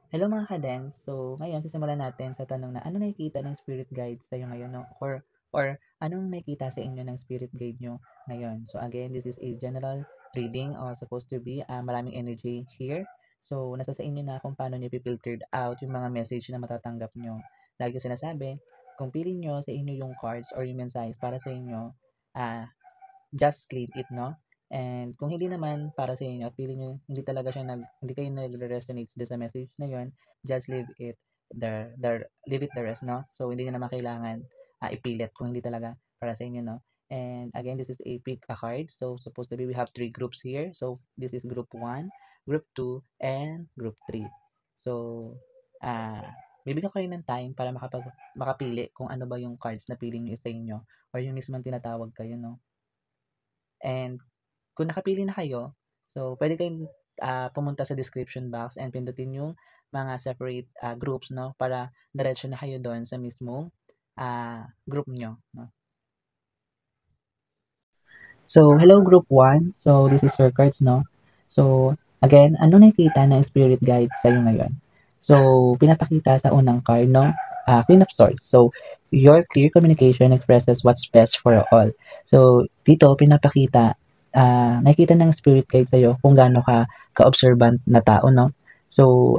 Hello mga ka-dance. So, ngayon sisimulan natin sa tanong na ano nakikita ng spirit guide sa'yo ngayon, no? Or anong nakikita sa inyo ng spirit guide nyo ngayon? So, again, this is a general reading supposed to be maraming energy here. So, nasa sa inyo na kung paano nyo filtered out yung mga message na matatanggap nyo. Lagi ko sinasabi, kung pili nyo sa inyo yung cards or yung mensahes para sa inyo, just leave it, no? And kung hindi naman para sa inyo at feeling niyo hindi kayo nagre-resonate doon sa message na yon, just leave it leave it the rest, no? So hindi niyo naman kailangan ipilit kung hindi talaga para sa inyo, no? And again, this is a pick a card. So supposed to be we have three groups here. So this is group 1, group 2, and group 3. So bibigyan ko kayo ng time para makapili kung ano ba yung cards na feeling niyo sa inyo or yung mismong tinatawag kayo, no? And kung nakapili na kayo, so pwede kayong pumunta sa description box and pindutin yung mga separate groups, no, para diretso na kayo doon sa mismong group nyo, no. So, hello group 1. So, this is your cards, no. So, again, ano nakikita ng spirit guide sa'yo ngayon? So, pinapakita sa unang card, no, Queen of Swords. So, your clear communication expresses what's best for all. So, dito pinapakita, nakikita ng spirit guide sa'yo kung gaano ka ka-observant na tao, no. So,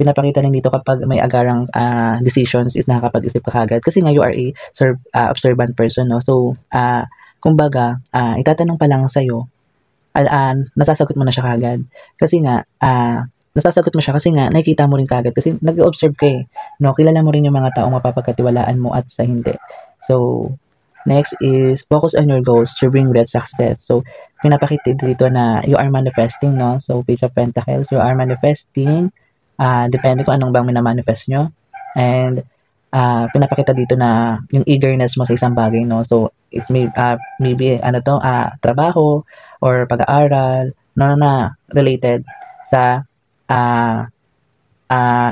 pinapakita rin dito kapag may agarang decisions is nakakapag-isip ka kagad kasi nga you are a observant person, no. So, kumbaga, itatanong pa lang sa'yo, nasasagot mo na siya kagad. Kasi nga, nasasagot mo siya kasi nga nakikita mo rin kagad kasi nag-observe ka eh. No, kilala mo rin yung mga taong mapapagkatiwalaan mo at sa hindi. So, next is focus on your goals to bring great success. So, pinapakita dito na you are manifesting, no? So, Page of Pentacles, you are manifesting. Depende kung anong bang minamanifest nyo. And, pinapakita dito na yung eagerness mo sa isang bagay, no? So, it's maybe trabaho or pag-aaral, no, na related sa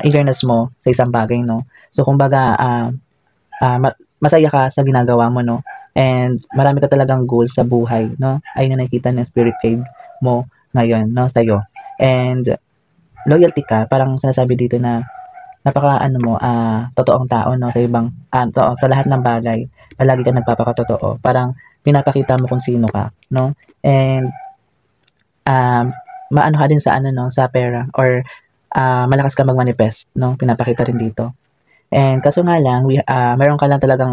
eagerness mo sa isang bagay, no? So, kumbaga, masaya ka sa ginagawa mo, no? And marami ka talagang goals sa buhay, no? Ayun yung nakikita ng spirit guide mo ngayon, no, sa'yo. And loyalty ka, parang sinasabi dito na totoong tao, no, sa ibang, sa lahat ng bagay, palagi ka nagpapakatotoo. Parang pinapakita mo kung sino ka, no? And maano ka din sa no, sa pera or malakas ka mag-manifest, no? Pinapakita rin dito. And kaso nga lang, meron ka lang talagang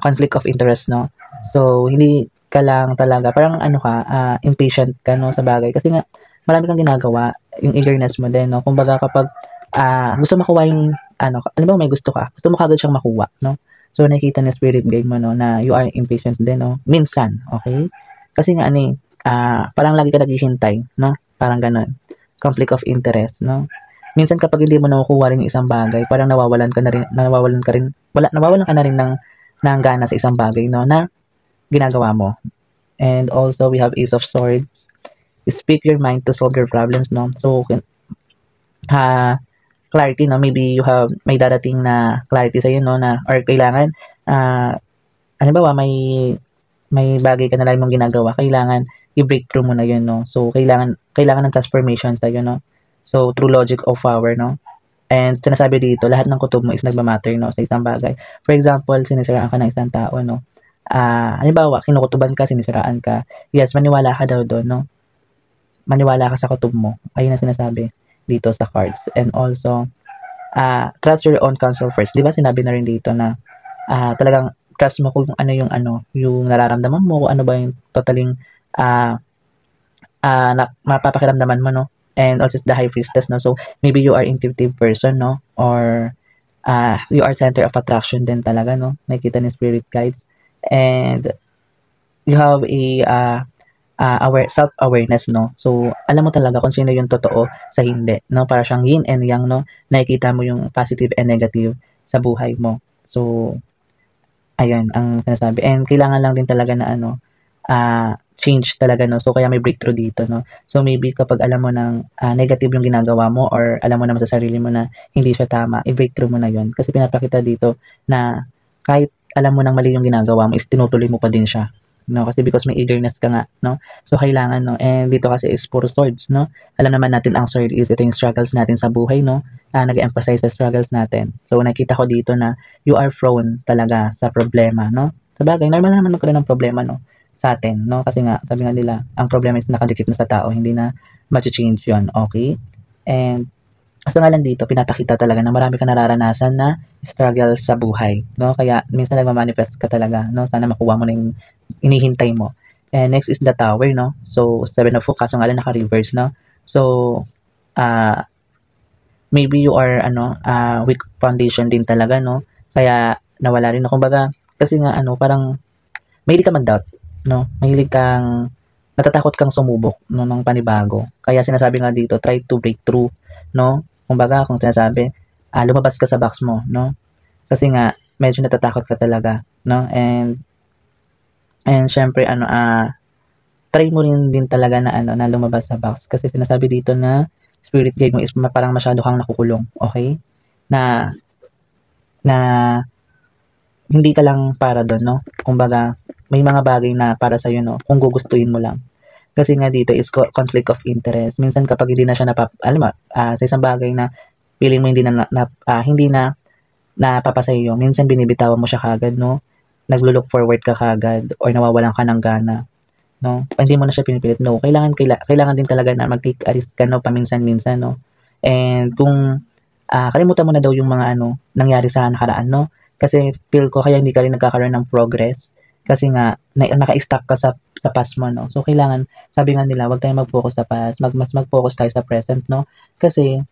conflict of interest, no? So, hindi ka lang talaga, parang impatient ka, no, sa bagay. Kasi nga, marami kang ginagawa, yung eagerness mo din, no? Kumbaga kapag gusto makuha yung, alam mo, may gusto ka, gusto mo kagad siyang makuha, no? So, nakikita ng spirit guide mo, no, na you are impatient din, no? Minsan, okay? Kasi nga, parang lagi ka naghihintay, no? Parang ganun. Conflict of interest, no? Minsan kapag hindi mo nakukuha rin yung isang bagay, parang nawawalan ka na rin ng gana sa isang bagay, no, na ginagawa mo. And also, we have Ace of Swords. Speak your mind to solve your problems, no? So, clarity, no? Maybe may darating na clarity sa'yo, no? Or kailangan, halimbawa, may bagay ka na lang mong ginagawa, kailangan i-breakthrough mo na yun, no? So, kailangan ng transformation sa'yo, no? So, through logic of power, no? And sinasabi dito, lahat ng kutob mo is nagmamatter, no, sa isang bagay. For example, sinisiraan ka ng isang tao, no? Halimbawa, kinukutuban ka, sinisiraan ka. Yes, maniwala ka daw doon, no? Maniwala ka sa kutob mo. Ayun ang sinasabi dito sa cards. And also, trust your own counsel first. Di ba sinabi na rin dito na talagang trust mo kung yung nararamdaman mo, kung ano ba yung totaling mapapakiramdaman mo, no? And also the high priestess, no? So, maybe you are intuitive person, no? Or you are center of attraction din talaga, no? Nakikita ni spirit guides. And you have a self-awareness, no? So, alam mo talaga kung sino yung totoo sa hindi, no? Para siyang yin and yang, no? Nakikita mo yung positive and negative sa buhay mo. So, ayun ang sinasabi. And kailangan lang din talaga na change talaga, no? So, kaya may breakthrough dito, no? So, maybe kapag alam mo ng negative yung ginagawa mo or alam mo naman sa sarili mo na hindi siya tama, i-breakthrough mo na yun. Kasi pinapakita dito na kahit alam mo ng mali yung ginagawa mo, is tinutuloy mo pa din siya. no? Kasi because may eagerness ka nga, no? So, kailangan, no? And dito kasi is puro swords, no? Alam naman natin ang sword is ito yung struggles natin sa buhay, no? Nag-emphasize sa struggles natin. So, nakita ko dito na you are prone talaga sa problema, no? Sabagay, normal naman magkaroon ng problema, no? Sa atin, no? Kasi nga, sabi nga nila, ang problema is nakadikit na sa tao, hindi na ma-change yun, okay? And basta nga lang dito, pinapakita talaga na marami ka nararanasan na struggle sa buhay, no? Kaya minsan nagma-manifest ka talaga, no? Sana makuha mo na yung inihintay mo. And next is the tower, no? So, 7 of kaso nga lang naka-reverse, no? So, uh, maybe you are, weak foundation din talaga, no? Kaya, nawala rin, no? Kumbaga, kasi nga, parang, mahilig ka mag-doubt, no? Mahilig kang, natatakot kang sumubok, no, ng panibago. Kaya sinasabi nga dito, try to break through, no? Kumbaga, kung sinasabi, lumabas ka sa box mo, no? Kasi nga, medyo natatakot ka talaga, no? And syempre, try mo rin din talaga na, na lumabas sa box. Kasi sinasabi dito na, spirit guide mo is parang masyado kang nakukulong, okay? Na, na, hindi ka lang para doon, no? Kumbaga, may mga bagay na para sa'yo, no? Kung gugustuhin mo lang. Kasi nga dito is conflict of interest. Minsan kapag hindi na siya sa isang bagay na feeling mo hindi na napapasayo, minsan binibitawan mo siya kagad, no? Naglo-look forward ka kagad or nawawalan ka ng gana, no? Hindi mo na siya pinipilit, no? Kailangan din talaga na mag-take a risk ka, no? Paminsan-minsan, no? And kung kalimutan mo na daw yung mga nangyari sa nakaraan, no? Kasi feel ko kaya hindi ka rin nagkakaroon ng progress kasi nga naka-stuck ka sa past mo, no? So kailangan, sabi nga nila, wag tayong mag-focus sa past, mas mag-focus tayo sa present, no? Kasi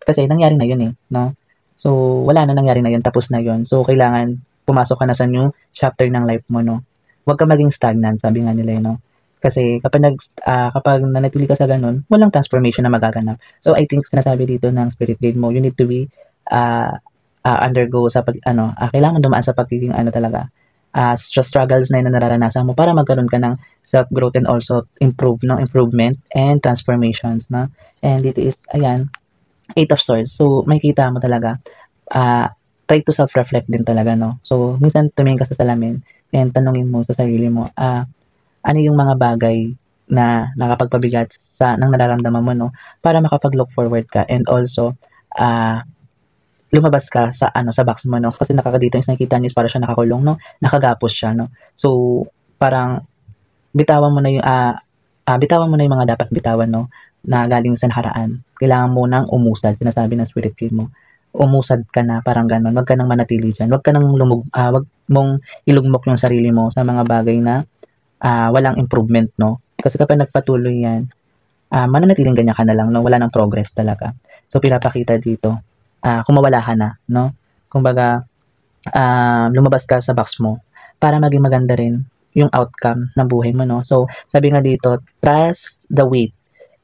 kasi nangyari na yun, no? So wala na, nangyari na yun, tapos na yun. So kailangan pumasok ka na sa new chapter ng life mo, no? Huwag ka maging stagnant, sabi nga nila, no? Kasi kapag nanatili ka sa ganun, walang transformation na magaganap. So I think sinasabi dito ng spirit guide mo, you need to be undergo sa kailangan dumaan sa pagiging talaga struggles na yun na nararanasan mo para magkaroon ka ng self-growth and also improvement and transformations, no? And dito is, ayan, 8 of Swords. So, makikita mo talaga, try to self-reflect din talaga, no? So, minsan tumingin ka sa salamin and tanungin mo sa sarili mo, ano yung mga bagay na nakapagpabigat ng nararamdaman mo, no? Para makapag-look forward ka and also, lumabas ka sa sa box mo, no? Kasi dito is nakikita niyo is para siya nakakulong, no? Nakagapos siya, no? So, parang bitawan mo na yung mga dapat bitawan, no? Na galing sa nakaraan. Kailangan mo nang umusad, sinasabi ng spirit guide mo. Umusad ka na, parang ganun. Wag ka nang manatili diyan. Wag wag mong ilugmok yung sarili mo sa mga bagay na walang improvement, no? Kasi kapag nagpatuloy yan, mananatiling ganyan ka na lang, no? Wala nang progress talaga. So, pinapakita dito, kung mawala ka na, no? Kumbaga, lumabas ka sa box mo para maging maganda rin yung outcome ng buhay mo, no? So, sabi nga dito, trust the wait.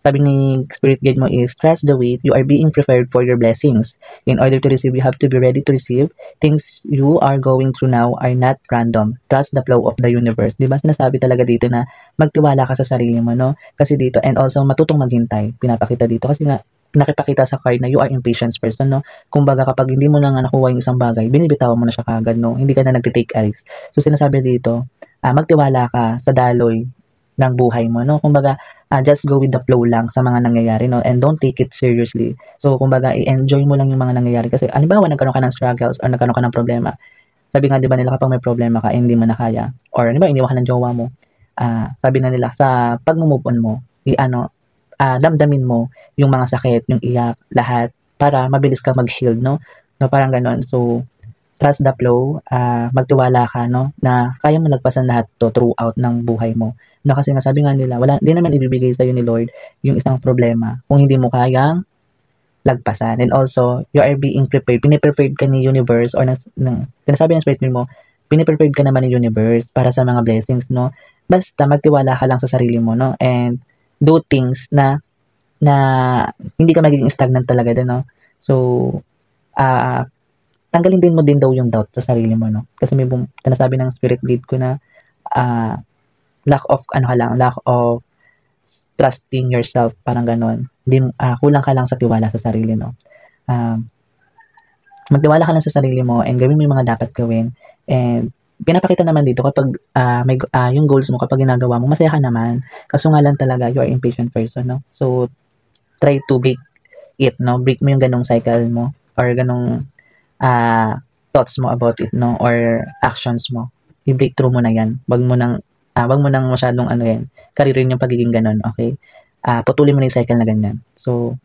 Sabi ni spirit guide mo is, trust the wait. You are being prepared for your blessings. In order to receive, you have to be ready to receive. Things you are going through now are not random. Trust the flow of the universe. Diba? Sinasabi talaga dito na magtiwala ka sa sarili mo, no? Kasi dito, and also matutong maghintay. Pinapakita dito. Kasi nga, nakipakita sa card na you are impatient person, no? Kumbaga, kapag hindi mo na nga nakuha yung isang bagay, binibitawan mo na siya kagad, no? Hindi ka na nagtitake a risk. So, sinasabi dito, magtiwala ka sa daloy ng buhay mo, no? Kumbaga, just go with the flow lang sa mga nangyayari, no? And don't take it seriously. So, kumbaga, i-enjoy mo lang yung mga nangyayari. Kasi, halimbawa, nagkaroon ka ng struggles or nagkaroon ka ng problema. Sabi nga, di ba nila, kapag may problema ka, hindi mo na kaya, or, di ba, iniwan ka ng jowa mo, sabi na nila, sa pag-move on mo, damdamin mo yung mga sakit, yung iyak, lahat, para mabilis ka mag-heal, no? No, parang ganon. So, trust the flow, magtiwala ka, no? Na kaya mo lagpasan lahat to throughout ng buhay mo. No, kasi nga sabi nga nila, di naman ibibigay sa'yo ni Lord yung isang problema kung hindi mo kayang lagpasan. And also, you are being prepared. Piniprepared ka ni universe or sinasabi ng spirit mo, piniprepared ka naman ni universe para sa mga blessings, no? Basta magtiwala ka lang sa sarili mo, no? And do things na hindi ka magiging stagnant talaga din, no? So, tanggalin din mo din daw yung doubt sa sarili mo, no? Kasi may sinasabi ng spirit guide ko na lack of trusting yourself, parang ganon. Kulang ka lang sa tiwala sa sarili, no? Magtiwala ka lang sa sarili mo and gawin mo yung mga dapat gawin and pinapakita naman dito kapag yung goals mo kapag ginagawa mo, masaya ka naman. Kaso nga lang talaga, you are impatient person, no? So, try to break it, no? Break mo yung ganong cycle mo or ganong thoughts mo about it, no? Or actions mo. I-break through mo na yan. Wag mo nang masyadong yan, karirin yung pagiging ganon, okay? Putulin mo na yung cycle na ganyan. So,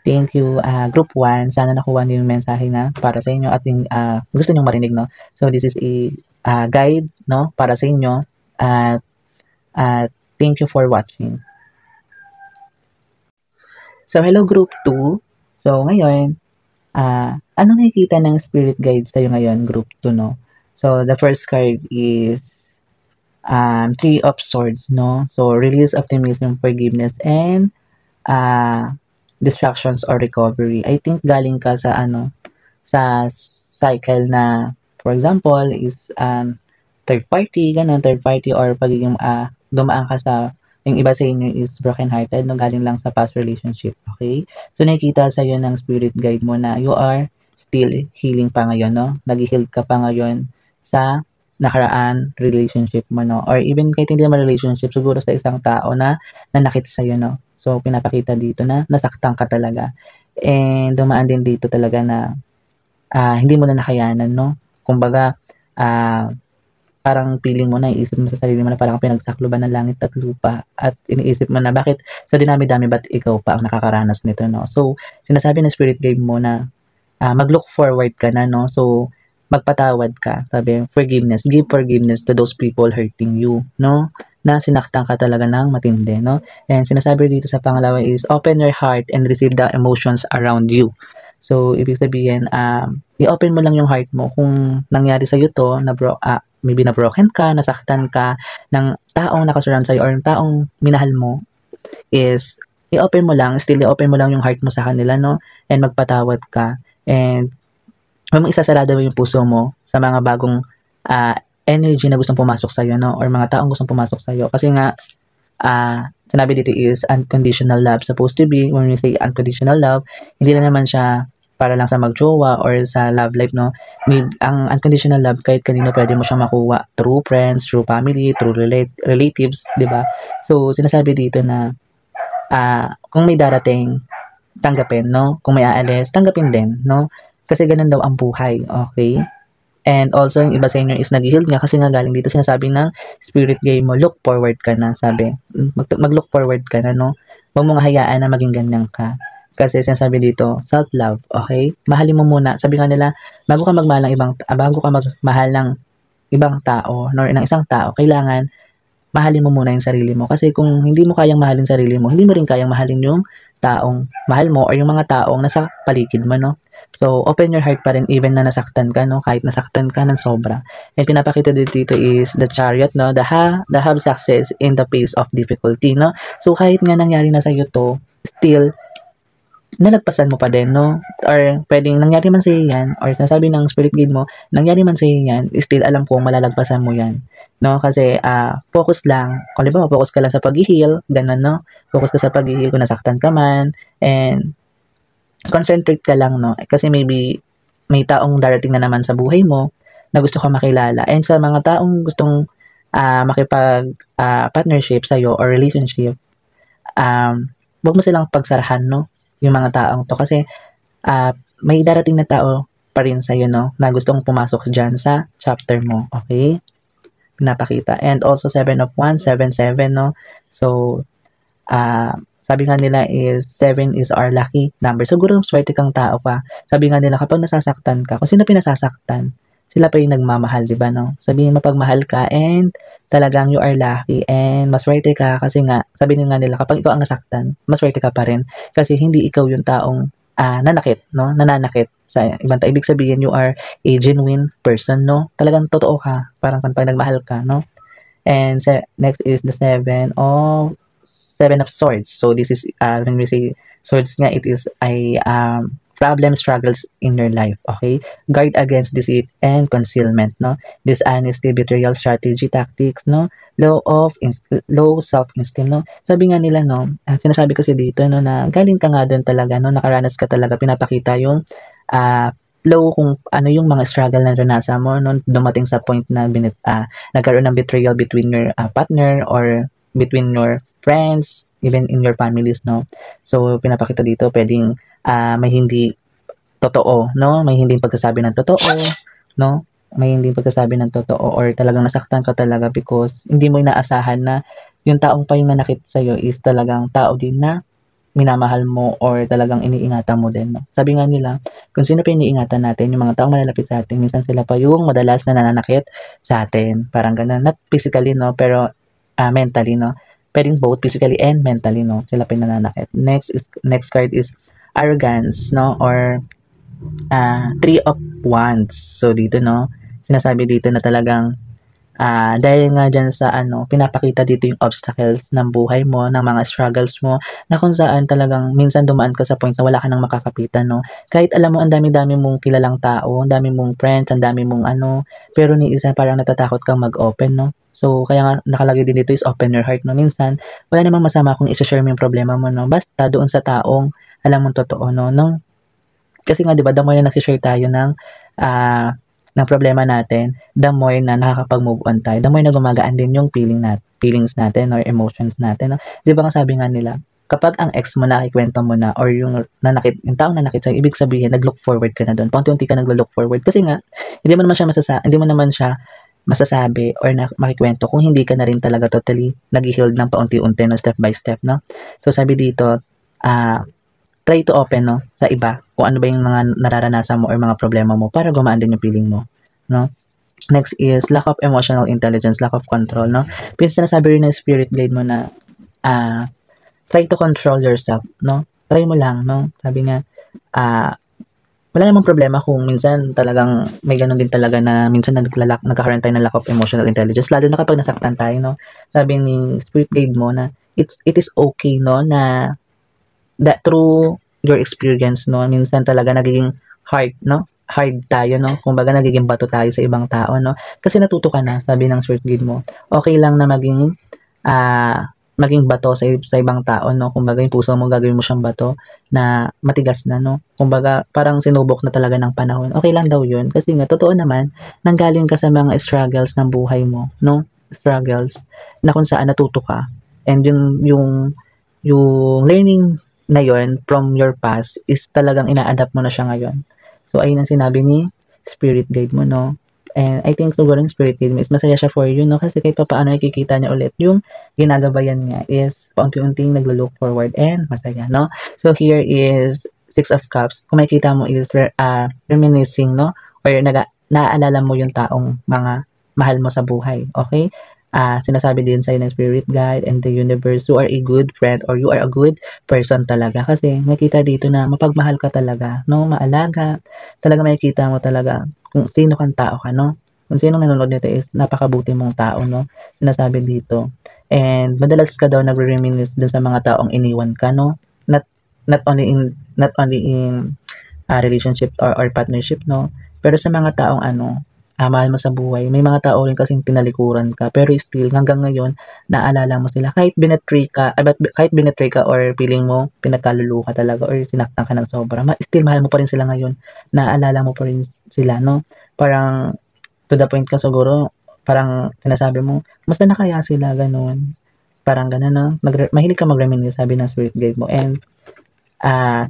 thank you, Group 1. Sana nakuha niyo yung mensahe na para sa inyo at yung gusto nyo marinig, no? So, this is a guide, no? Para sa inyo. At thank you for watching. So, hello Group 2. So, ngayon, ano nakikita ng spirit guide sa'yo ngayon, Group 2, no? So, the first card is Three of Swords, no? So, release, optimism, forgiveness, and distractions or recovery. I think galing ka sa sa cycle na, for example, is third party, third party or pagiging dumaan ka sa, yung iba sa inyo is broken-hearted, no? Galing lang sa past relationship, okay? So, nakikita sa'yo ng spirit guide mo na you are still healing pa ngayon, no? Nag-heal ka pa ngayon sa nakaraan relationship mo, no? Or even kahit hindi naman relationship, siguro sa isang tao na nanakit sa'yo, no? So, pinapakita dito na nasaktan ka talaga. And dumaan din dito talaga na hindi mo na nakayanan, no? Kumbaga, parang feeling mo na, iisip mo sa sarili mo na parang pinagsakloban ng langit at lupa at iniisip mo na bakit sa dinami-dami ba't ikaw pa ang nakakaranas nito, no? So, sinasabi ng spirit guide mo na mag-look forward ka na, no? So, magpatawad ka. Sabi, forgiveness. Give forgiveness to those people hurting you, no? Na sinaktan ka talaga ng matindi, no? And sinasabi dito sa pangalawa is, open your heart and receive the emotions around you. So, ibig sabihin, i-open mo lang yung heart mo kung nangyari sa'yo to, maybe na-broken ka, nasaktan ka ng taong nakasurround sa'yo or yung taong minahal mo, is, i-open mo lang, still i-open mo lang yung heart mo sa kanila, no? And magpatawad ka. And, huwag mong isasarado yung puso mo sa mga bagong energy na gustong pumasok sa'yo, no? Or mga taong gustong pumasok sa'yo. Kasi nga, sinabi dito is unconditional love supposed to be. When we say unconditional love, hindi na naman siya para lang sa magjowa or sa love life, no? Ang unconditional love, kahit kanino pwede mo siya makuha. Through friends, through family, through relatives, di ba? So, sinasabi dito na kung may darating, tanggapin, no? Kung may aalis, tanggapin din, no? Kasi ganun daw ang buhay, okay? And also, yung iba sa inyo is nag-heal nga kasi nga galing dito sinasabi ng spirit guide mo, look forward ka na, sabi. Mag-look forward ka na, no? Huwag mong hayaan na maging ganyan ka. Kasi sinasabi dito, self-love, okay? Mahalin mo muna. Sabi nga nila, bago ka magmahal ng ibang tao, nor ng isang tao, kailangan mahalin mo muna yung sarili mo. Kasi kung hindi mo kayang mahalin sarili mo, hindi mo rin kayang mahalin yung taong mahal mo or yung mga taong nasa paligid mo, no? So, open your heart pa rin even na nasaktan ka, no? Kahit nasaktan ka ng sobra. And pinapakita dito is the Chariot, no? The have success in the face of difficulty, no? So, kahit nga nangyari na sa'yo to, still, nalagpasan mo pa din, no? Or pwedeng nangyari man sa'yo yan, or nasabi ng spirit guide mo, nangyari man sa'yo yan, still alam kong malalagpasan mo yan, no? Kasi, focus lang. Kung ba, focus ka lang sa pag-heal, ganun, no? Focus ka sa pag-heal kung nasaktan ka man, and concentrate ka lang, no? Kasi maybe may taong darating na naman sa buhay mo na gusto ka makilala. And sa mga taong gustong makipag partnership sa'yo or relationship, wag mo silang pagsarahan, no? Yung mga taong to. Kasi may darating na tao pa rin sa'yo, no? Na gustong pumasok dyan sa chapter mo. Okay? Pinapakita. And also 7 of Wands, 7-7, no? So, sabi nga nila is 7 is our lucky number. Siguro swerte kang tao ka. Sabi nga nila kapag nasasaktan ka, kung sino pinasasaktan, sila pa yung nagmamahal, di ba, no? Sabihin mo pagmahal ka and talagang you are lucky and maswerte ka kasi nga, sabi nga nila kapag ikaw ang nasaktan, maswerte ka pa rin kasi hindi ikaw yung taong nananakit, no? Nananakit sa ibang tao. Ibig sabihin you are a genuine person, no? Talagang totoo ka, parang pag nagmahal ka, no? And next is the 7 of Swords. So this is when we say swords nga, it is a problem, struggles in your life, okay? Guard against deceit and concealment, no? Dishonesty, betrayal, strategy, tactics, no? Low self-esteem, no? Sabi nga nila, no? Sinasabi kasi dito, no, na galing ka nga doon talaga, no? Nakaranas ka talaga, pinapakita yung low kung ano yung mga struggle na naranasan mo nung dumating sa point na nagkaroon ng betrayal between your partner or between your friends, even in your families, no? So, pinapakita dito, pwedeng may hindi totoo, no? May hindi pagkasabi ng totoo, no? May hindi pagkasabi ng totoo or talagang nasaktan ka talaga because hindi mo inaasahan na yung taong pa yung nanakit sa'yo is talagang tao din na minamahal mo or talagang iniingatan mo din, no? Sabi nga nila, kung sino pa yung iniingatan natin, yung mga taong malalapit sa atin, minsan sila pa yung madalas na nananakit sa atin. Parang ganun. Not physically, no? Pero mentally, no? Pwedeng both physically and mentally, no? Sila pa yung nananakit. Next card is arrogance, no? Or Three of Wands. So, dito, no? Sinasabi dito na talagang dahil nga dyan sa pinapakita dito yung obstacles ng buhay mo, ng mga struggles mo, na kung saan talagang minsan dumaan ka sa point na wala ka nang makakapitan, no? Kahit alam mo, ang dami-dami mong kilalang tao, ang dami mong friends, ang dami mong pero ni isa parang natatakot kang mag-open, no? So, kaya nga nakalagay din dito is open your heart, no? Minsan, wala namang masama kung i-share mo yung problema mo, no? Basta doon sa taong alam mong totoo, no? Kasi nga, di ba, the more na nag-share tayo ng problema natin, the more na nakakapag-move on tayo, the more na gumagaan din yung feelings natin or emotions natin. No? Di ba nga sabi nga nila, kapag ang ex mo nakikwento mo na or yung taong nanakit sa'yo, ibig sabihin, nag-look forward ka na doon. Paunti-unti ka nag-look forward. Kasi nga, hindi mo naman siya masasabi or makikwento kung hindi ka na rin talaga totally nag-heal ng paunti-unti, no? Step by step, no? So, sabi dito, try to open, no, sa iba kung ano ba yung mga nararanasan mo or mga problema mo para gumaan din yung feeling mo, no? Next is lack of emotional intelligence, lack of control, no? Pero sinasabi rin ng spirit guide mo na try to control yourself, no? Try mo lang, no? Sabi nga, wala namang problema kung minsan talagang may ganun din talaga na minsan nagkakaroon tayo ng lack of emotional intelligence, lalo na kapag nasaktan tayo, no? Sabi ni spirit guide mo na it is okay, no, na that through your experience, no, minsan talaga nagiging hard, no? Hard tayo, no? Kumbaga nagiging bato tayo sa ibang tao, no? Kasi natuto ka na, sabi ng spirit guide mo. Okay lang na maging bato sa ibang tao, no? Kumbaga yung puso mo gagawin mo siyang bato na matigas na, no? Kumbaga parang sinubok na talaga ng panahon. Okay lang daw 'yun kasi nga totoo naman nanggaling ka sa mga struggles ng buhay mo, no? Struggles na kung saan natuto ka. And yung learning na yon from your past is talagang ina-adapt mo na siya ngayon. So, ayun ang sinabi ni spirit guide mo, no? And I think siguro yung spirit guide mo is masaya siya for you, no? Kasi kahit pa paano nakikita niya ulit yung ginagabayan niya is paunti-unting naglo-look forward and masaya, no? So, here is Six of Cups. Kung makikita mo is reminiscing, no? Or naaalala mo yung taong mga mahal mo sa buhay, okay? Sinasabi din sa'yo ng spirit guide and the universe, you are a good friend or you are a good person talaga. Kasi makita dito na mapagmahal ka talaga, no? Maalaga. Talaga makikita mo talaga kung sino kang tao ka, no? Kung sino nanonood nito is napakabuti mong tao, no? Sinasabi dito. And madalas ka daw nagre-reminisce dun sa mga taong iniwan ka, no? Not only in relationship or partnership, no? Pero sa mga taong mahal mo sa buhay. May mga tao rin kasing tinalikuran ka, pero still, hanggang ngayon, naalala mo sila. Kahit binetray ka or feeling mo, pinagkalulu ka talaga or sinaktan ka ng sobra, still, mahal mo pa rin sila ngayon. Naalala mo pa rin sila, no? Parang, to the point ka siguro, parang sinasabi mo, musta na kaya sila, ganun. Parang ganun, no? Mahilig ka mag-reminisce, sabi ng spirit guide mo. And,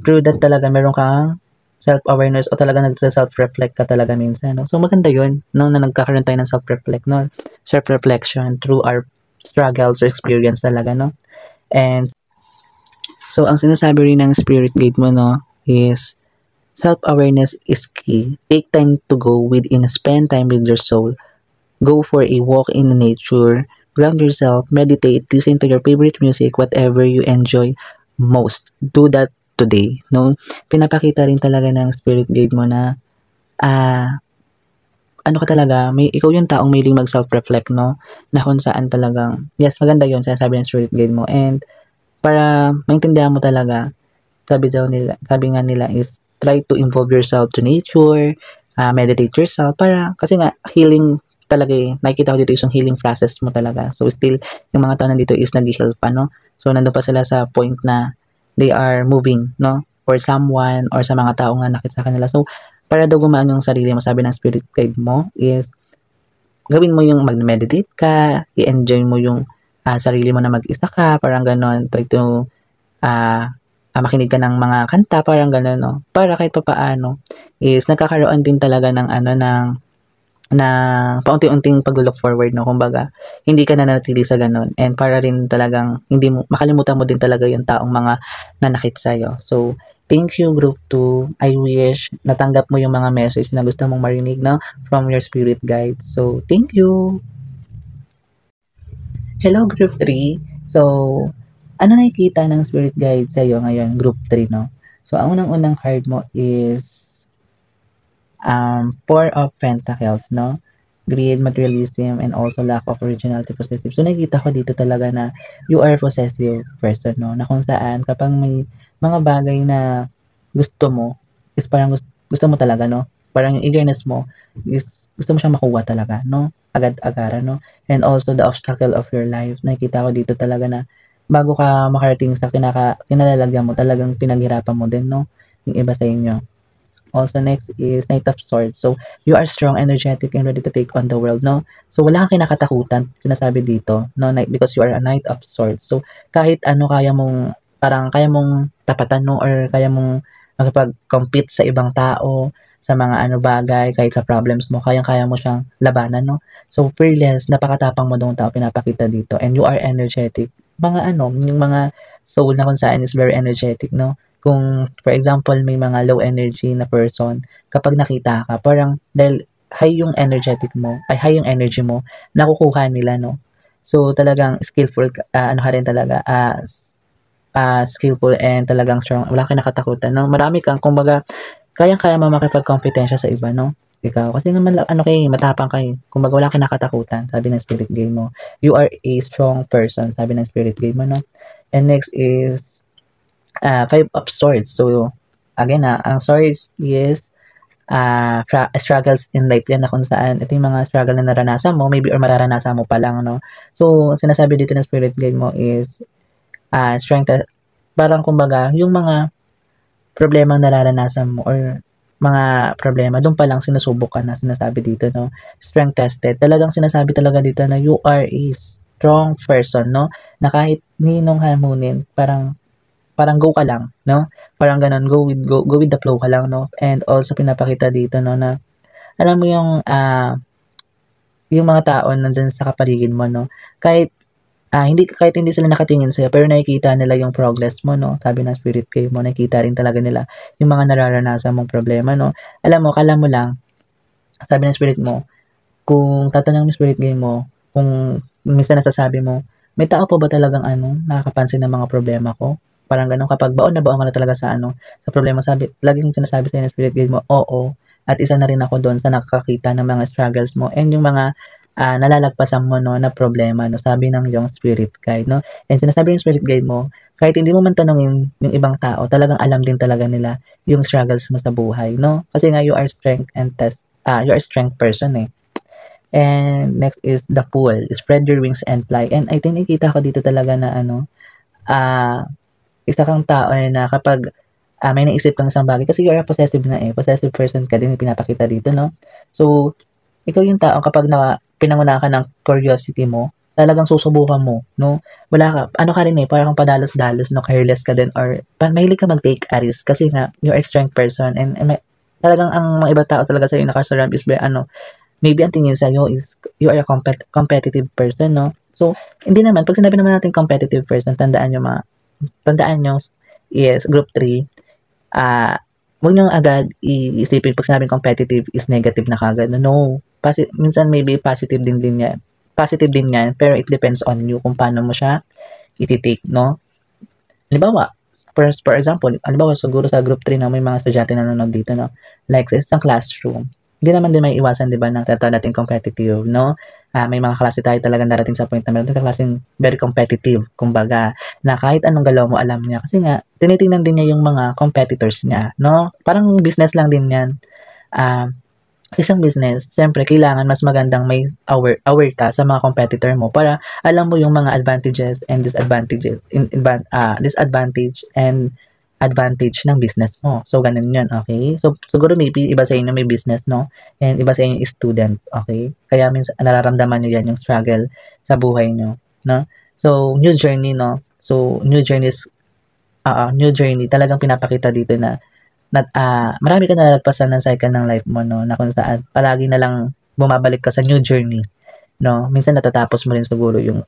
through that talaga, meron kang self-awareness o talaga nagsa-self-reflect ka talaga minsan, no? So, maganda yun, no, na nagkakaroon tayo ng self-reflect, no? Self-reflection through our struggles or experience talaga, no? And, so, ang sinasabi rin ng spirit guide mo, no, is, self-awareness is key. Take time to go within, spend time with your soul. Go for a walk in nature, ground yourself, meditate, listen to your favorite music, whatever you enjoy most. Do that today, no? Pinapakita rin talaga ng spirit guide mo na ano ka talaga, ikaw yung taong mahilig mag-self-reflect, no? Na kung saan talagang, yes, maganda yun, sinasabi ng spirit guide mo. And para maintindihan mo talaga, sabi nga nila is try to involve yourself to nature, meditate yourself, kasi nga, healing talaga nakikita ko dito yung healing process mo talaga. So still, yung mga tao nandito is nag-heal pa, no? So nandun pa sila sa point na they are moving, no? Or someone, or sa mga tao nga nakit sa kanila. So, para daw gumaan yung sarili mo, sabi ng spirit guide mo is gawin mo yung mag-meditate ka, i-enjoy mo yung sarili mo na mag-isa ka, parang ganon, try to makinig ka ng mga kanta, parang ganon, no? Para kahit papaano is nagkakaroon din talaga ng na paunti-unting pag-look forward, no? Kumbaga, hindi ka na nanatili sa ganun. And para rin talagang, hindi mo, makalimutan mo din talaga yung taong mga nanakit sa'yo. So, thank you, Group 2. I wish natanggap mo yung mga message na gusto mong marinig, no? From your spirit guide. So, thank you. Hello, Group 3. So, ano nakikita ng spirit guide sa'yo ngayon, Group 3, no? So, ang unang-unang card mo is Four of Pentacles, no? Greed, materialism, and also lack of originality, possessive. So, nakikita ko dito talaga na you are a possessive person, no? Na kung saan, kapag may mga bagay na gusto mo, is parang gusto mo talaga, no? Parang yung eagerness mo is gusto mo siyang makuha talaga, no? Agad-agaran, no? And also the obstacle of your life. Nakikita ko dito talaga na bago ka makarating sa kinalalagyan mo, talagang pinaghirapan mo din, no? Yung iba sa inyo. Also, next is Knight of Swords. So, you are strong, energetic, and ready to take on the world, no? So, wala kang kinakatakutan, sinasabi dito, no? Because you are a Knight of Swords. So, kahit ano kaya mong tapatan, no? Or kaya mong makipag-compete sa ibang tao, sa mga bagay, kahit sa problems mo, kayang-kaya mo siyang labanan, no? So, fearless, napakatapang mo dong tao pinapakita dito. And you are energetic. Yung mga soul na kung saan is very energetic, no? Kung, for example, may mga low energy na person, kapag nakita ka, parang dahil high yung high yung energy mo, nakukuha nila, no? So, talagang skillful, ka rin talaga, skillful and talagang strong, wala kang nakatakutan, no? Marami kang, kumbaga, kayang-kaya mo makipagkompetensya sa iba, no? Ikaw, kasi naman, matapang kayo. Kumbaga, wala kang nakatakutan, sabi ng spirit guide mo. You are a strong person, sabi ng spirit guide mo, no? And next is, Five of Swords. So, again, ang swords is struggles in life yan na kung saan ito yung mga struggle na naranasan mo, maybe or mararanasan mo pa lang, no? So, sinasabi dito ng spirit guide mo is strength, parang kumbaga, yung mga problema nararanasan mo or mga problema, doon pa lang sinusubok ka na, sinasabi dito, no? Strength tested. Talagang sinasabi talaga dito na you are a strong person, no? Na kahit ninong hamunin, parang go ka lang, no? Parang ganun, go with the flow ka lang, no? And also pinapakita dito, no, na alam mo yung mga tao nandun sa kapaligid mo, no? Kahit hindi sila nakatingin sa'yo, pero nakikita nila yung progress mo, no? Sabi ng spirit guide mo, nakikita rin talaga nila yung mga nararanasan mong problema, no? Alam mo, kala mo lang, sabi ng spirit mo, kung tatanong ng spirit guide mo, kung minsan nasasabi mo, may tao pa ba talagang nakakapansin ng mga problema ko? Parang ganun, kapag baon ka na talaga sa sa problema, laging sinasabi sa'yo ng spirit guide mo, oo, at isa na rin ako doon sa nakakakita ng mga struggles mo and yung mga nalalagpasan mo, no, na problema, no, sabi ng yung spirit guide, no? And sinasabi ng spirit guide mo, kahit hindi mo man tanungin yung ibang tao, talagang alam din talaga nila yung struggles mo sa buhay, no? Kasi nga you are you are strength person, eh. And next is the Fool. Spread your wings and fly. And I think nakita ko dito talaga na isa kang tao na kapag may naisip kang isang bagay, kasi you are a possessive na possessive person ka din, pinapakita dito, no? So, ikaw yung tao kapag pinangunahan ka ng curiosity mo, talagang susubukan mo, no? Wala ka, ka rin parang padalos-dalos, no? Careless ka din, or mahilig ka mag-take a risk, kasi nga, you are a strength person, and talagang ang mga ibang tao talaga sa'yo nakasurround is maybe ang tingin sa'yo is you are a competitive person, no? So, hindi naman, pag sinabi naman natin competitive person, tandaan nyo, yes, group 3, huwag nyo agad iisipin pag sinabing competitive is negative na kagad. No. Minsan maybe positive din yan. Positive din yan, pero it depends on you kung paano mo siya iti-take, no? Halimbawa, for example, siguro sa group 3 na may mga estudyante na nanonood dito, no? Like sa isang classroom, hindi naman din may iwasan, di ba, na tatawag natin competitive, no? May mga klase tayo talagang darating sa point na meron tayong klaseng very competitive, kumbaga, na kahit anong galaw mo alam niya. Kasi nga, tinitingnan din niya yung mga competitors niya, no? Parang business lang din yan. Sa isang business, siyempre, kailangan mas magandang may aware ka sa mga competitor mo para alam mo yung mga advantages and disadvantage and advantage ng business mo. So, ganun yun, okay? So, siguro maybe iba sa inyo may business, no? And iba sa inyo is student, okay? Kaya minsan nararamdaman nyo yan, yung struggle sa buhay nyo, no? So, new journey, no? So, new journey, talagang pinapakita dito na marami ka nalagpasan ng cycle ng life mo, no? Na kung saan, palagi na lang bumabalik ka sa new journey, no? Minsan natatapos mo rin siguro yung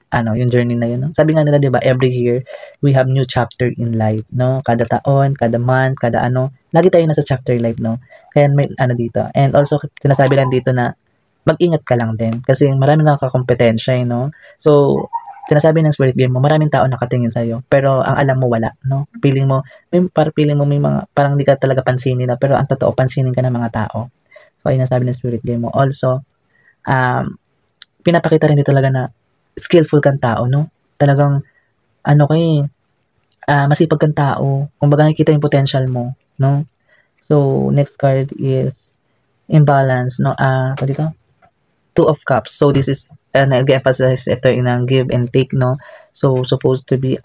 journey na yun, no? Sabi nga nila, 'di ba, every year we have new chapter in life, no? Kada taon, kada month, kada lagi tayo nasa chapter life, no? Kaya may dito. And also sinasabi lang dito na mag-ingat ka lang din kasi marami nang kakompetensya, no? So sinasabi ng spirit game mo, maraming tao nakatingin sa iyo, pero ang alam mo wala, no? Feeling mo may mga parang hindi ka talaga pansinin na, pero ang totoo pansinin ka ng mga tao. So ayun ang sabi ng spirit game mo. Also, pinapakita rin dito talaga na skillful kang tao, no? Talagang, masipag kang tao. Kumbaga nakikita yung potential mo, no? So, next card is imbalance, no? Dito? Two of Cups. So, this is, nag-emphasize ito in give and take, no? So, supposed to be,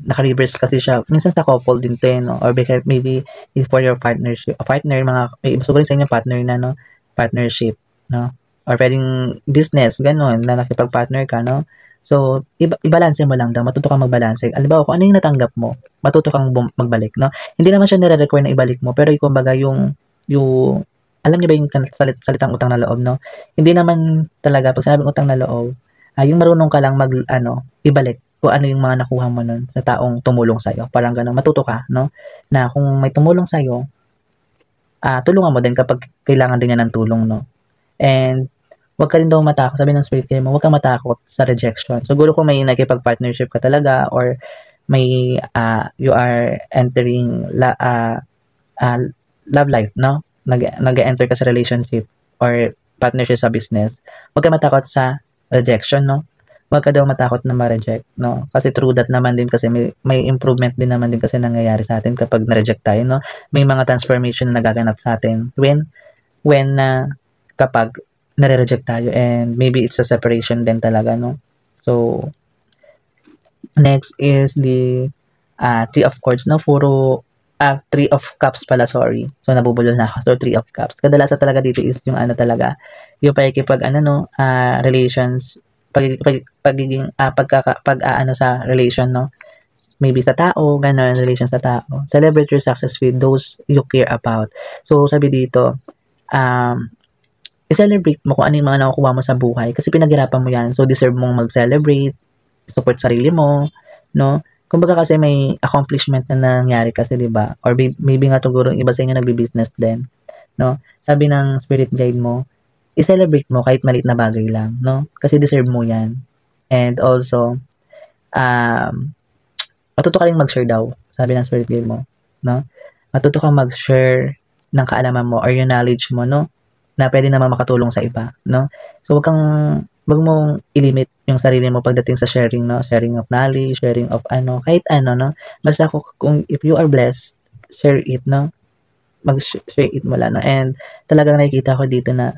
naka-reverse kasi siya. Minsan sa couple din to, no? Or maybe for your partnership, may siguro sa inyo partner na, no? Partnership, no? Or pwedeng business, gano'n, na nakipag-partner ka, no? So, ibalanse mo lang daw, matuto kang magbalanse. Halimbawa, kung ano yung natanggap mo, matuto kang magbalik, no? Hindi naman siya nire-require na ibalik mo, pero kumbaga alam niyo ba yung salitang utang na loob, no? Hindi naman talaga, pag sinabing utang na loob, yung marunong ka lang ibalik kung ano yung mga nakuha mo nun sa taong tumulong sa'yo. Parang gano'n, matuto ka, no? Na kung may tumulong sa'yo, tulungan mo din kapag kailangan din niya ng tulong, no? And wag ka rin daw matakot, sabi ng spirit guide mo, wag kang matakot sa rejection. Siguro kung may nakipag-partnership ka talaga or may you are entering love life, no? Nag-enter ka sa relationship or partnership sa business, wag ka matakot sa rejection, no? Wag ka daw matakot na ma-reject, no? Kasi true that naman din kasi may improvement din naman din kasi nangyayari sa atin kapag na-reject tayo, no? May mga transformation na nagaganap sa atin when kapag nare-reject tayo, and maybe it's a separation din talaga, no? So, next is the Three of Cups, no? Three of Cups pala, sorry. So, nabubulol na ako. So, Three of Cups. Kadalasan talaga dito is yung talaga, yung relations, pagiging, sa relation, no? Maybe sa tao, gano'n, relation sa tao. Celebrate your success with those you care about. So, sabi dito, i-celebrate mo kung ano yung mga nakukuha mo sa buhay kasi pinaghirapan mo yan. So, deserve mong mag-celebrate, support sarili mo, no? Kumbaga kasi may accomplishment na nangyari kasi, di ba? Or maybe nga siguro iba sa inyo nagbi-business din, no? Sabi ng spirit guide mo, i-celebrate mo kahit maliit na bagay lang, no? Kasi deserve mo yan. And also, matuto ka rin mag-share daw, sabi ng spirit guide mo, no? Matuto kang mag-share ng kaalaman mo or yung knowledge mo, no? Na pwede naman makatulong sa iba, no? So, wag mong ilimit yung sarili mo pagdating sa sharing, no? Sharing of knowledge, sharing of kahit no? Basta kung if you are blessed, share it, no? Mag-share it mo lang, no? And talagang nakikita ko dito na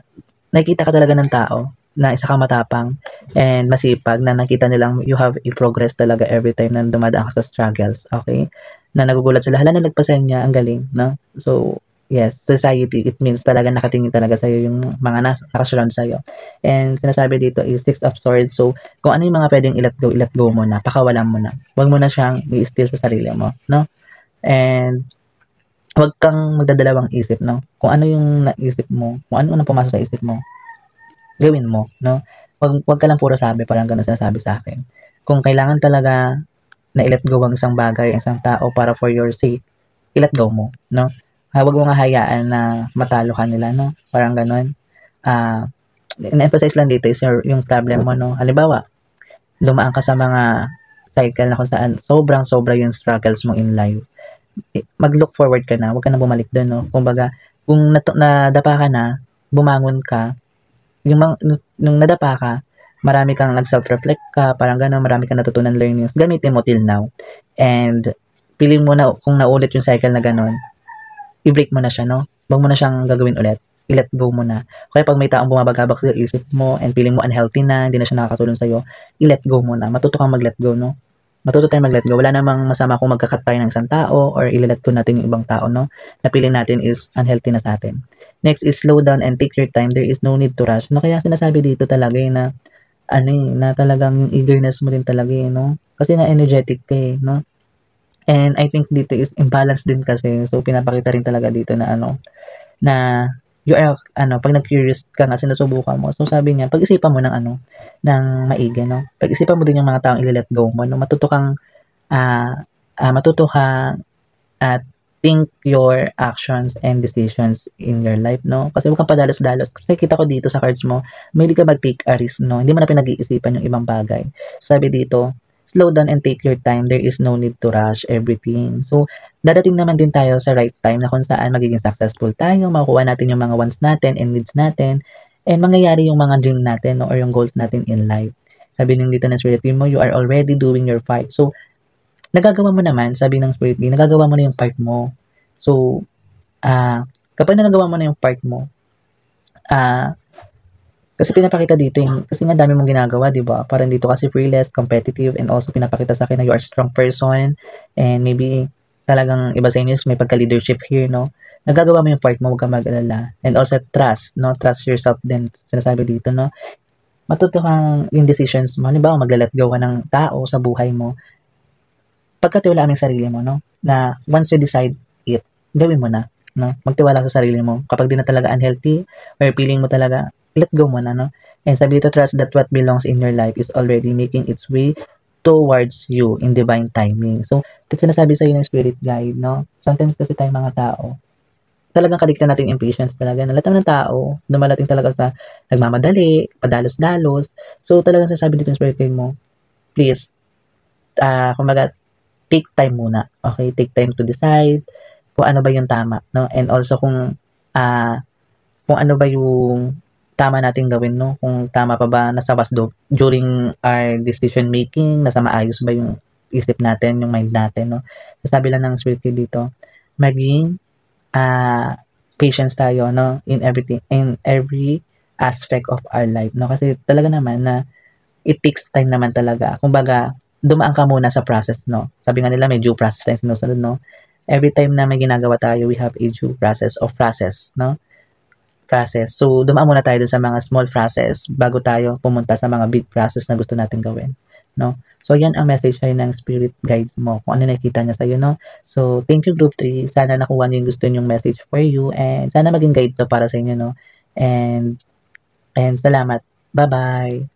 nakikita ka talaga ng tao na isa kang matapang and masipag na nakita nilang you have a progress talaga every time na dumadaan ka sa struggles, okay? Na nagugulat sila, hala na nagpasen niya, ang galing, no? So, yes, society, it means talaga nakatingin talaga sa'yo yung mga nakasurround sa'yo. And sinasabi dito is Six of Swords. So, kung ano yung mga pwedeng i-let go mo na, pakawalan mo na. Huwag mo na siyang i-steal sa sarili mo, no? And, huwag kang magdadalawang isip, no? Kung ano yung naisip mo, kung ano ang pumasok sa isip mo, gawin mo, no? Huwag ka lang puro sabi, parang gano'n sinasabi sa akin. Kung kailangan talaga na i-let go ang isang bagay, isang tao para for your sake, i-let go mo, no? Huwag mo nga hayaan na matalo ka nila, no? Parang gano'n. In-emphasize lang dito is yung problem mo, no? Halimbawa, dumaan ka sa mga cycle na kung saan sobrang-sobra yung struggles mo in life. Mag-look forward ka na, huwag ka na bumalik doon, no? Kumbaga, kung nadapa ka na, bumangon ka, nung nadapa ka, marami kang nag-self-reflect ka, parang gano'n, marami kang natutunan learnings, gamitin mo till now. And, piling mo na kung naulit yung cycle na gano'n, i-break mo na siya, no? Huwag mo na siyang gagawin ulit. I-let go mo na. Kaya pag may taong bumabagabak sa isip mo and feeling mo unhealthy na, hindi na siya nakakatulong sa'yo, i-let go mo na. Matuto kang mag-let go, no? Matuto tayong mag-let go. Wala namang masama kung magka-cut tayo ng isang tao or ile-let go natin yung ibang tao, no? Na feeling natin is unhealthy na sa atin. Next is slow down and take your time. There is no need to rush. No, kaya sinasabi dito talaga na ano na talagang yung eagerness mo din talaga no? Kasi na energetic ka no? And I think dito is imbalance din kasi. So, pinapakita rin talaga dito na na you are, pag nag-curious ka nga, sinusubukan mo. So, sabi niya, pag-isipan mo ng maigi, no? Pag-isipan mo din yung mga taong i-let go mo, no? Matuto kang at think your actions and decisions in your life, no? Kasi huwag kang padalos-dalos. Kasi kita ko dito sa cards mo, may ka mag-take a risk, no? Hindi mo na pinag-iisipan yung ibang bagay. So, sabi dito, slow down and take your time. There is no need to rush everything. So, dadating naman din tayo sa right time na kung saan magiging successful tayo, makukuha natin yung mga wants natin and needs natin, and mangyayari yung mga dream natin no, or yung goals natin in life. Sabi ng dito ng spirit mo, you are already doing your part. So, nagagawa mo naman, sabi ng spirit being, nagagawa mo na yung part mo. So, kapag nagagawa mo na yung part mo, kasi pinapakita dito yung, kasi nga dami mong ginagawa, di ba? Parang dito kasi fearless, competitive, and also pinapakita sa akin na you are a strong person, and maybe talagang iba sa inyo may pagka-leadership here, no? Nagagawa mo yung part mo, huwag kang mag-alala. And also trust, no? Trust yourself din, sinasabi dito, no? Matuto kang yung decisions mo. Halimbawa, magla-let go ka ng tao sa buhay mo, pagkatiwalaan mo yung sarili mo, no? Na once you decide it, gawin mo na, no? Magtiwala sa sarili mo. Kapag di na talaga unhealthy or feeling mo talaga, let go mo na, no? And sabi dito, trust that what belongs in your life is already making its way towards you in divine timing. So, ito sinasabi sa iyo ng spirit guide, no? Sometimes kasi tayong mga tao, talagang kadikta natin impatience talaga. Lahat ng tao, dumalating talaga sa nagmamadali, padalos-dalos. So, talagang sasabi dito ng spirit guide mo, please, kumbaga, take time muna. Okay? Take time to decide kung ano ba yung tama, no? And also kung ano ba yung tama nating gawin, no? Kung tama pa ba nasa wasdo during our decision making, nasa maayos ba yung isip natin, yung mind natin, no? Sabi lang ng spirit dito, maging patience tayo, no? In everything, in every aspect of our life, no? Kasi talaga naman na it takes time naman talaga. Kumbaga, dumaan ka muna sa process, no? Sabi nga nila, may due process tayong sinusunod, no? Every time na may ginagawa tayo, we have a due process of process, no? Process. So, dumaan muna tayo dun sa mga small process bago tayo pumunta sa mga big process na gusto natin gawin, no? So, yan ang message sa'yo ng spirit guides mo, kung ano nakikita niya sa'yo, no? So, thank you, Group 3. Sana nakuha niyo yung gusto niyong message for you and sana maging guide to para sa inyo, no? And salamat. Bye-bye!